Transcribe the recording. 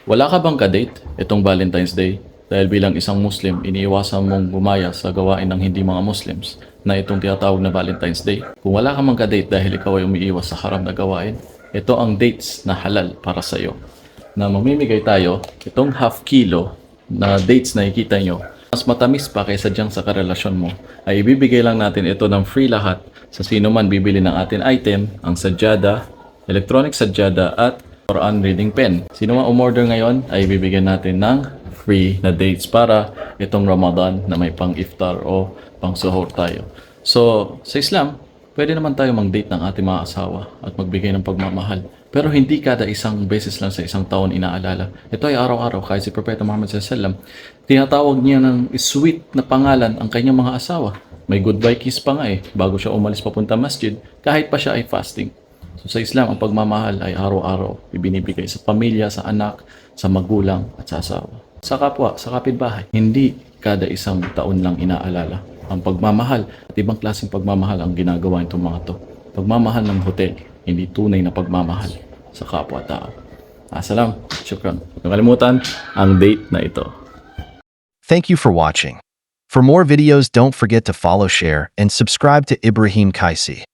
Wala ka bang ka-date itong Valentine's Day? Dahil bilang isang Muslim, iniiwasan mong gumaya sa gawain ng hindi mga Muslims na itong tinatawag na Valentine's Day. Kung wala ka mang ka-date dahil ikaw ay umiiwas sa haram na gawain, ito ang dates na halal para sa iyo. Na mamimigay tayo itong half kilo na dates na ikita nyo. Mas matamis pa kaysa dyan sa karelasyon mo, ay ibibigay lang natin ito ng free lahat sa sino man bibili ng atin item, ang sadyada, electronic sadyada at Quran reading pen. Sino man umorder ngayon ay bibigyan natin ng free na dates para itong Ramadan na may pang iftar o pang suhoor tayo. So, sa Islam, pwede naman tayo mag-date ng ating mga asawa at magbigay ng pagmamahal. Pero hindi kada isang beses lang sa isang taon inaalala. Ito ay araw-araw kahit si Propeta Muhammad SAW, tinatawag niya ng sweet na pangalan ang kanyang mga asawa. May goodbye kiss pa nga bago siya umalis papunta masjid kahit pa siya ay fasting. So sa Islam, ang pagmamahal ay araw-araw ibinibigay sa pamilya, sa anak, sa magulang at sa asawa. Sa kapwa, sa kapitbahay, hindi kada isang taon lang inaalala ang pagmamahal at ibang klaseng pagmamahal ang ginagawa nitong mga to. Pagmamahal ng hotel, hindi tunay na pagmamahal sa kapwa-tao. Salam, syukran. Huwag nakalimutan ang date na ito. Thank you for watching. For more videos, don't forget to follow, share, and subscribe to Ibrahim Kaisi.